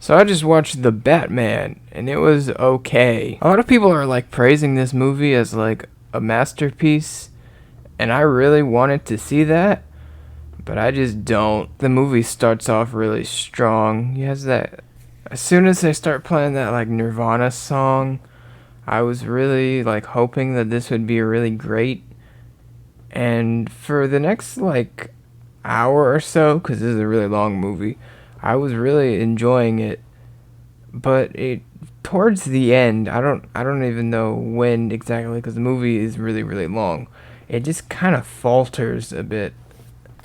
So I just watched The Batman, and it was okay. A lot of people are like praising this movie as like a masterpiece, and I really wanted to see that, but I just don't. The movie starts off really strong. He has that. As soon as they start playing that like Nirvana song, I was really like hoping that this would be really great. And for the next like hour or so, because this is a really long movie, I was really enjoying it. But it towards the end, I don't even know when exactly, because the movie is really long. It just kind of falters a bit.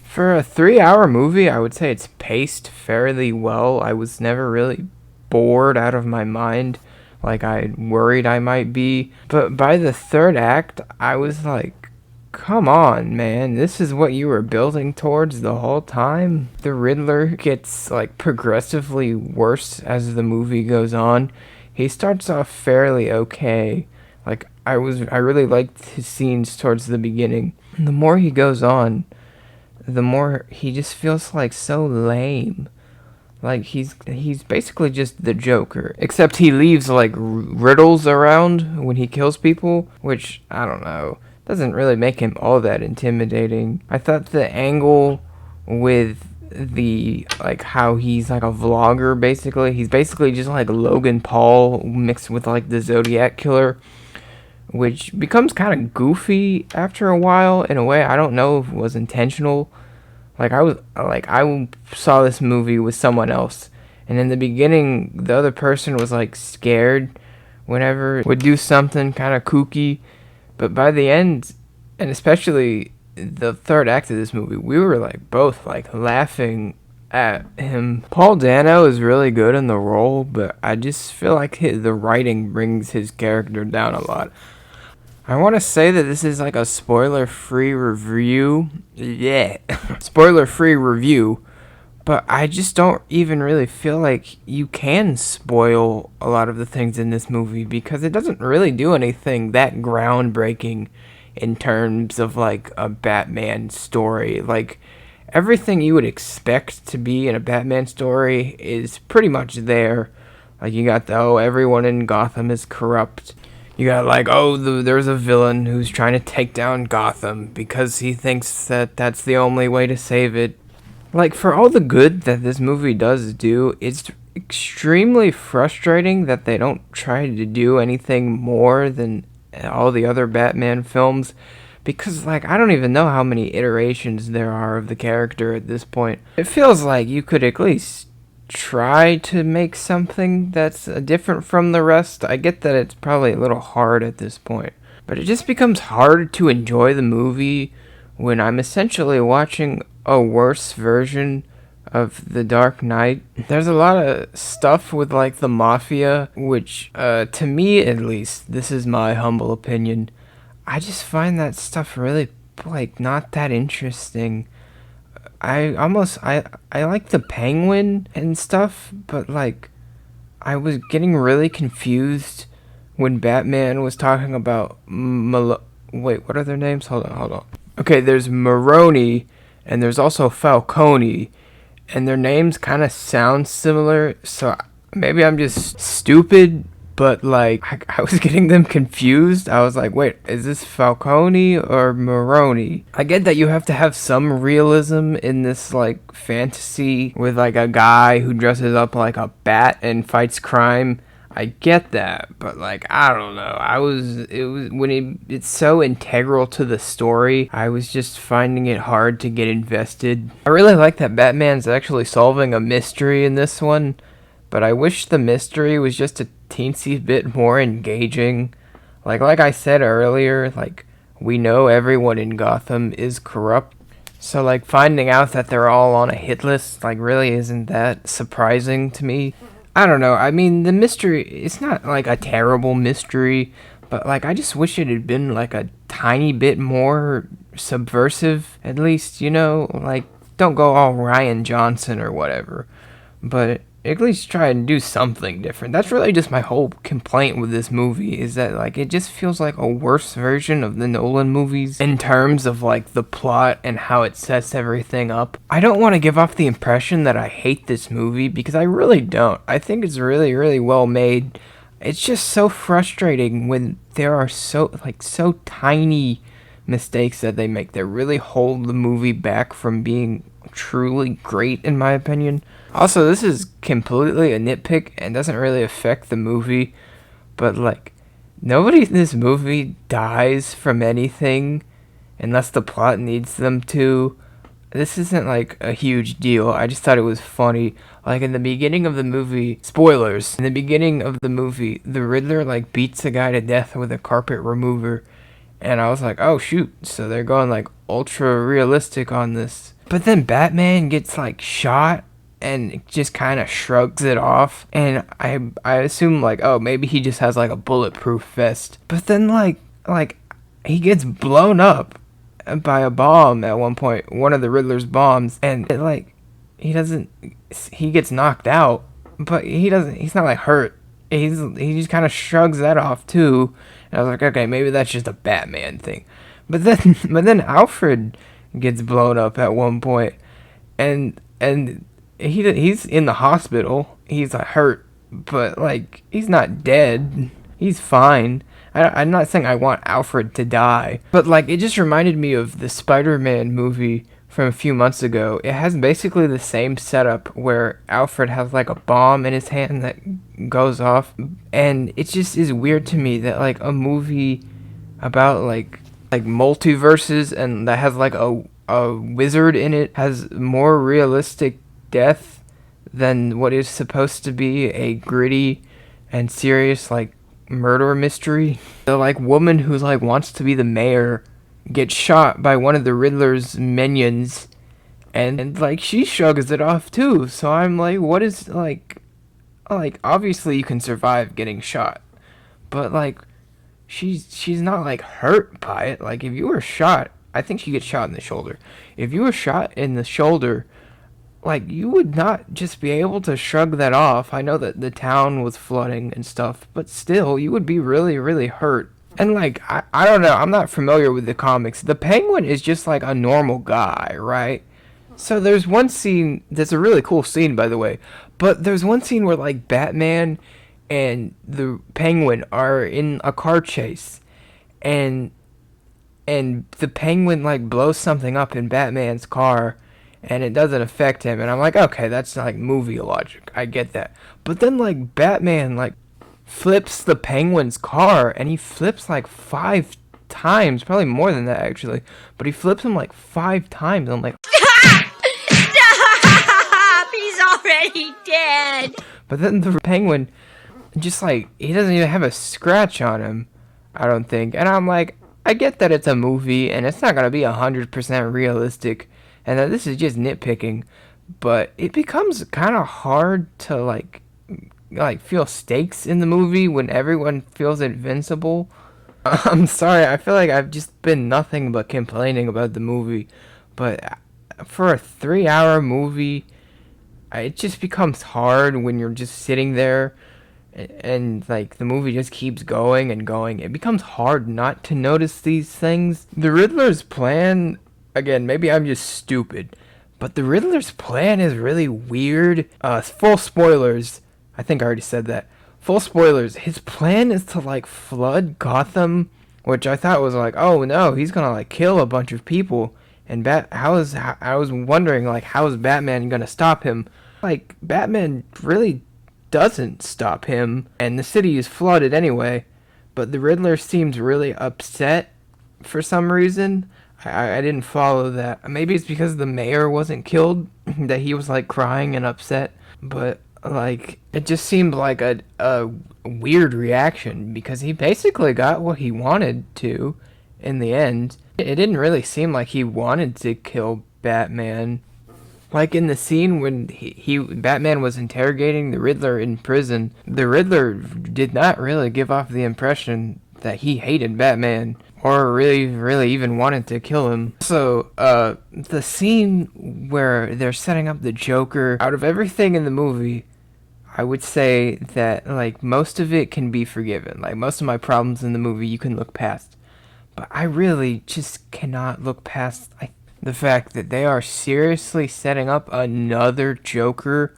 For a 3 hour movie, I would say it's paced fairly well. I was never really bored out of my mind like I worried I might be. But by the third act, I was like, come on, man, this is what you were building towards the whole time? The Riddler gets like progressively worse as the movie goes on. He starts off fairly okay. Like I really liked his scenes towards the beginning. The more he goes on, the more he just feels like so lame. Like he's basically just the Joker, except he leaves like riddles around when he kills people, which I don't know, doesn't really make him all that intimidating. I thought the angle with the like how he's like a vlogger, basically he's basically just like Logan Paul mixed with like the Zodiac killer, which becomes kind of goofy after a while in a way I don't know if it was intentional. I saw this movie with someone else, and in the beginning the other person was like scared whenever would do something kind of kooky, but by the end, and especially the third act of this movie, we were like both like laughing at him. Paul Dano is really good in the role, but I just feel like the writing brings his character down a lot. I want to say that this is like a spoiler-free review. Yeah. Spoiler-free review. But I just don't even really feel like you can spoil a lot of the things in this movie, because it doesn't really do anything that groundbreaking in terms of like a Batman story. Like everything you would expect to be in a Batman story is pretty much there. Like you got everyone in Gotham is corrupt. You got like, there's a villain who's trying to take down Gotham because he thinks that that's the only way to save it. Like, for all the good that this movie does do, it's extremely frustrating that they don't try to do anything more than all the other Batman films. Because, like, I don't even know how many iterations there are of the character at this point. It feels like you could at least try to make something that's different from the rest. I get that it's probably a little hard at this point, but it just becomes hard to enjoy the movie when I'm essentially watching a worse version of The Dark Knight. There's a lot of stuff with like the mafia, which to me at least, this is my humble opinion, I just find that stuff really like not that interesting. I like the Penguin and stuff, but like I was getting really confused when Batman was talking about wait, what are their names? Hold on. Okay, there's Maroni and there's also Falcone, and their names kind of sound similar, so maybe I'm just stupid, but like I was getting them confused. I was like, wait, is this Falcone or Maroni? I get that you have to have some realism in this like fantasy with like a guy who dresses up like a bat and fights crime. I get that, but like I don't know. It was when it's so integral to the story, I was just finding it hard to get invested. I really like that Batman's actually solving a mystery in this one, but I wish the mystery was just a teensy bit more engaging. Like I said earlier, like we know everyone in Gotham is corrupt, so like finding out that they're all on a hit list like really isn't that surprising to me. I don't know, I mean the mystery, it's not like a terrible mystery, but like I just wish it had been like a tiny bit more subversive, at least, like don't go all Ryan Johnson or whatever, but at least try and do something different. That's really just my whole complaint with this movie, is that like it just feels like a worse version of the Nolan movies in terms of like the plot and how it sets everything up. I don't want to give off the impression that I hate this movie, because I really don't. I think it's really, really well made. It's just so frustrating when there are so tiny mistakes that they make that really hold the movie back from being truly great, in my opinion. Also, this is completely a nitpick and doesn't really affect the movie, but like, nobody in this movie dies from anything unless the plot needs them to. This isn't like a huge deal. I just thought it was funny. Like in the beginning of the movie, spoilers, in the beginning of the movie, the Riddler like beats a guy to death with a carpet remover. And I was like, oh shoot, so they're going like ultra realistic on this. But then Batman gets like shot and just kind of shrugs it off. And I assume like, oh, maybe he just has like a bulletproof vest. But then like he gets blown up by a bomb at one point, one of the Riddler's bombs, and it, like he gets knocked out, but he's not like hurt. He just kind of shrugs that off too. And I was like, okay, maybe that's just a Batman thing. But then Alfred gets blown up at one point, and he's in the hospital. He's hurt, but like he's not dead. He's fine. I'm not saying I want Alfred to die, but like it just reminded me of the Spider-Man movie from a few months ago. It has basically the same setup where Alfred has like a bomb in his hand that goes off, and it just is weird to me that like a movie about like multiverses and that has like a wizard in it has more realistic death than what is supposed to be a gritty and serious like murder mystery. The like woman who's like wants to be the mayor gets shot by one of the Riddler's minions, and like she shrugs it off too. So I'm like, what is like obviously you can survive getting shot, but like she's not like hurt by it. Like if you were shot, I think she gets shot in the shoulder. If you were shot in the shoulder, like you would not just be able to shrug that off. I know that the town was flooding and stuff, but still you would be really, really hurt. And like I don't know, I'm not familiar with the comics. The Penguin is just like a normal guy, right? So there's one scene that's a really cool scene, by the way, but there's one scene where like Batman and the Penguin are in a car chase, and the Penguin like blows something up in Batman's car, and it doesn't affect him. And I'm like, okay, that's like movie logic. I get that. But then like Batman like flips the Penguin's car, and he flips like 5 times, probably more than that actually. But he flips him like 5 times. I'm like, Stop! He's already dead. But then the Penguin just like, he doesn't even have a scratch on him, I don't think. And I'm like, I get that it's a movie and it's not gonna be 100% realistic, and that this is just nitpicking, but it becomes kind of hard to like feel stakes in the movie when everyone feels invincible. I'm sorry, I feel like I've just been nothing but complaining about the movie, but for a 3-hour movie, it just becomes hard when you're just sitting there and like the movie just keeps going and going. It becomes hard not to notice these things. The Riddler's plan, again, maybe I'm just stupid, but the Riddler's plan is really weird. Full spoilers. I think I already said that. Full spoilers. His plan is to like flood Gotham, which I thought was like, oh no, he's gonna like kill a bunch of people. And I was wondering like, how is Batman gonna stop him? Like Batman really doesn't stop him, and the city is flooded anyway. But the Riddler seems really upset for some reason. I didn't follow that. Maybe it's because the mayor wasn't killed that he was like crying and upset. But like it just seemed like a weird reaction, because he basically got what he wanted to in the end. It didn't really seem like he wanted to kill Batman. Like in the scene when Batman was interrogating the Riddler in prison, the Riddler did not really give off the impression that he hated Batman or really even wanted to kill him. So, the scene where they're setting up the Joker, out of everything in the movie, I would say that like most of it can be forgiven. Like most of my problems in the movie you can look past. But I really just cannot look past the fact that they are seriously setting up another Joker.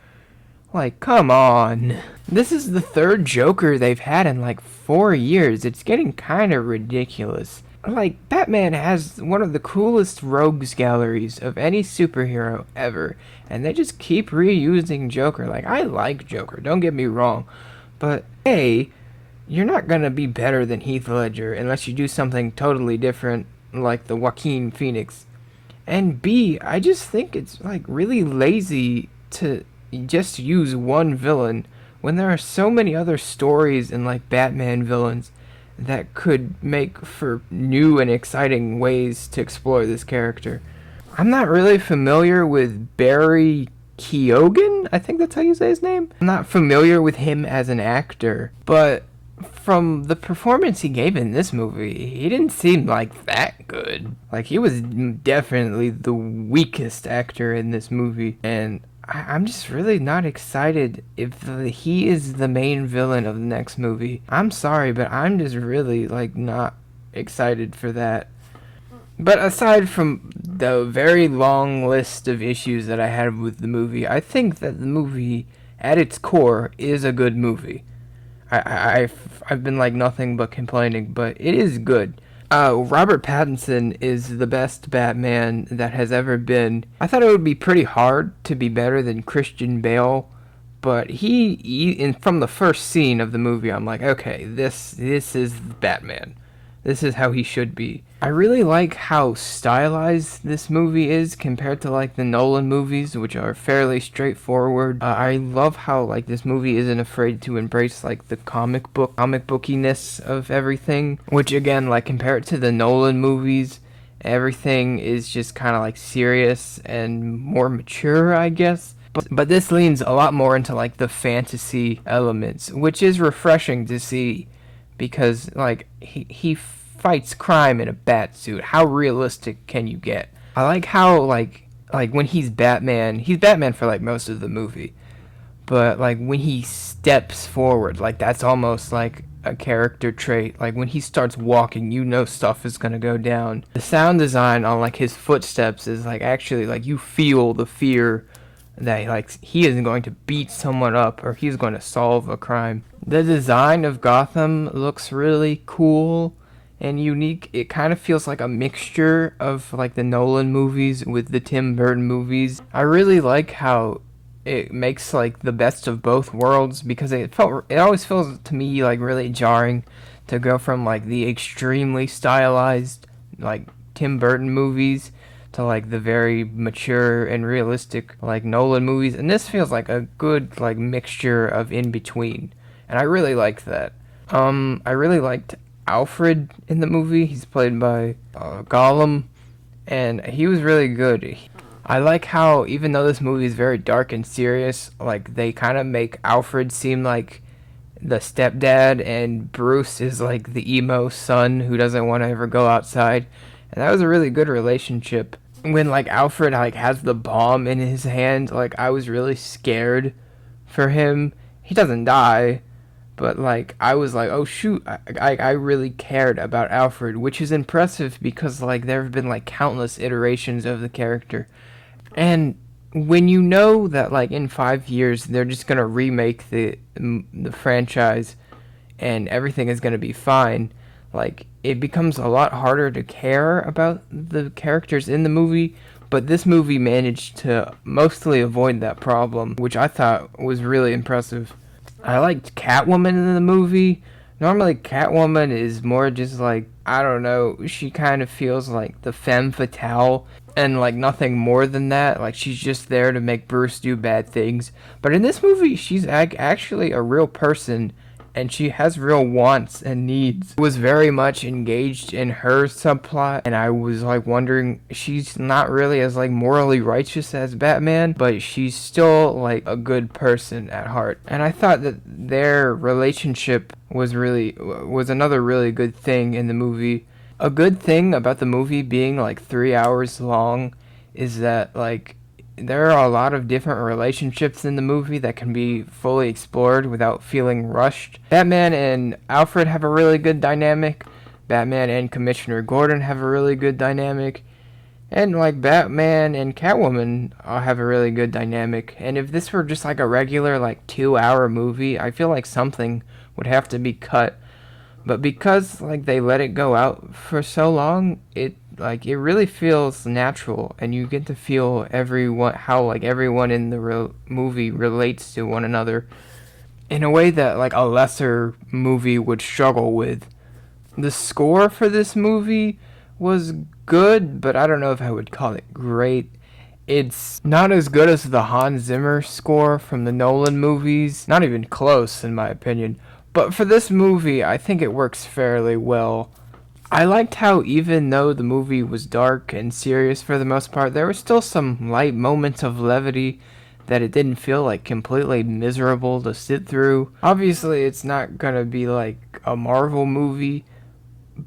Like, come on. This is the third Joker they've had in like 4 years. It's getting kind of ridiculous. Like, Batman has one of the coolest rogues galleries of any superhero ever, and they just keep reusing Joker. Like, I like Joker, don't get me wrong, but A, you're not gonna be better than Heath Ledger unless you do something totally different, like the Joaquin Phoenix. And B, I just think it's like really lazy to just use one villain when there are so many other stories and like Batman villains that could make for new and exciting ways to explore this character. I'm not really familiar with Barry Keoghan, I think that's how you say his name. I'm not familiar with him as an actor, but from the performance he gave in this movie, he didn't seem like that good. Like, he was definitely the weakest actor in this movie, and I'm just really not excited if he is the main villain of the next movie. I'm sorry, but I'm just really, like, not excited for that. But aside from the very long list of issues that I had with the movie, I think that the movie, at its core, is a good movie. I've been like nothing but complaining, but it is good. Robert Pattinson is the best Batman that has ever been. I thought it would be pretty hard to be better than Christian Bale, but from the first scene of the movie, I'm like, okay, this is Batman. This is how he should be. I really like how stylized this movie is compared to like the Nolan movies, which are fairly straightforward. I love how like this movie isn't afraid to embrace like the comic bookiness of everything, which again, like compared to the Nolan movies, everything is just kind of like serious and more mature, I guess. But this leans a lot more into like the fantasy elements, which is refreshing to see because like he fights crime in a bat suit. How realistic can you get? I like how like when he's Batman for like most of the movie. But like when he steps forward, like that's almost like a character trait. Like when he starts walking, you know stuff is gonna go down. The sound design on like his footsteps is like actually like you feel the fear that like he isn't going to beat someone up or he's going to solve a crime. The design of Gotham looks really cool and unique. It kind of feels like a mixture of like the Nolan movies with the Tim Burton movies. I really like how it makes like the best of both worlds because it always feels to me like really jarring to go from like the extremely stylized like Tim Burton movies to like the very mature and realistic like Nolan movies, and this feels like a good like mixture of in between, and I really like that. I really liked Alfred in the movie. He's played by Gollum, and he was really good. I like how even though this movie is very dark and serious, like they kind of make Alfred seem like the stepdad, and Bruce is like the emo son who doesn't want to ever go outside. And that was a really good relationship. When like Alfred like has the bomb in his hand, like I was really scared for him. He doesn't die, but like I was like, oh shoot, I really cared about Alfred, which is impressive because like there have been like countless iterations of the character. And when you know that like in 5 years they're just gonna remake the franchise and everything is gonna be fine, like it becomes a lot harder to care about the characters in the movie. But this movie managed to mostly avoid that problem, which I thought was really impressive. I liked Catwoman in the movie. Normally Catwoman is more just like, I don't know, she kind of feels like the femme fatale and like nothing more than that. Like she's just there to make Bruce do bad things. But in this movie, she's actually a real person and she has real wants and needs. I was very much engaged in her subplot, and I was like wondering, she's not really as like morally righteous as Batman, but she's still like a good person at heart. And I thought that their relationship was another really good thing in the movie. A good thing about the movie being like 3 hours long is that like there are a lot of different relationships in the movie that can be fully explored without feeling rushed. Batman and Alfred have a really good dynamic. Batman and Commissioner Gordon have a really good dynamic. And like Batman and Catwoman have a really good dynamic. And if this were just like a regular like 2-hour movie, I feel like something would have to be cut. But because like they let it go out for so long, it really feels natural, and you get to feel everyone how like everyone in the movie relates to one another in a way that like a lesser movie would struggle with. The score for this movie was good, but I don't know if I would call it great. It's not as good as the Hans Zimmer score from the Nolan movies, not even close in my opinion. But for this movie, I think it works fairly well. I liked how even though the movie was dark and serious for the most part, there were still some light moments of levity that it didn't feel like completely miserable to sit through. Obviously, it's not gonna be like a Marvel movie,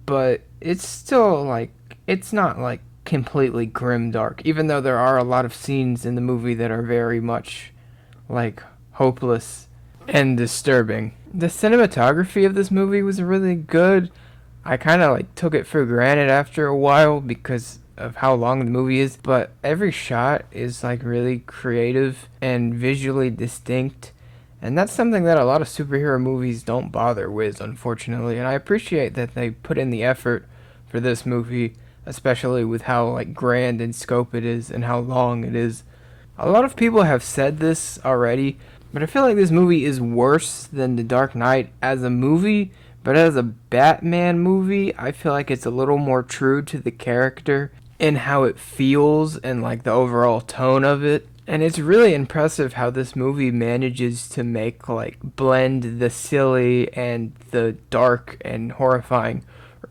but it's still like it's not like completely grim dark, even though there are a lot of scenes in the movie that are very much like hopeless and disturbing. The cinematography of this movie was really good. I kind of like took it for granted after a while because of how long the movie is, but every shot is like really creative and visually distinct. And that's something that a lot of superhero movies don't bother with, unfortunately. And I appreciate that they put in the effort for this movie, especially with how like grand in scope it is and how long it is. A lot of people have said this already, but I feel like this movie is worse than The Dark Knight as a movie, but as a Batman movie, I feel like it's a little more true to the character and how it feels and like the overall tone of it. And it's really impressive how this movie manages to make like blend the silly and the dark and horrifying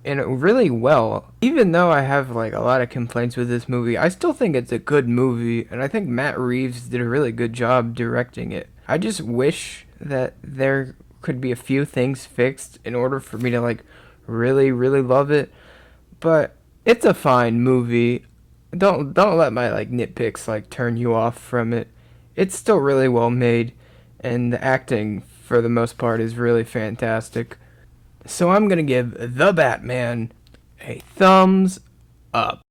in really well. Even though I have like a lot of complaints with this movie, I still think it's a good movie, and I think Matt Reeves did a really good job directing it. I just wish that there could be a few things fixed in order for me to like really love it. But it's a fine movie. Don't let my like nitpicks like turn you off from it. It's still really well made, and the acting for the most part is really fantastic. So I'm gonna give The Batman a thumbs up.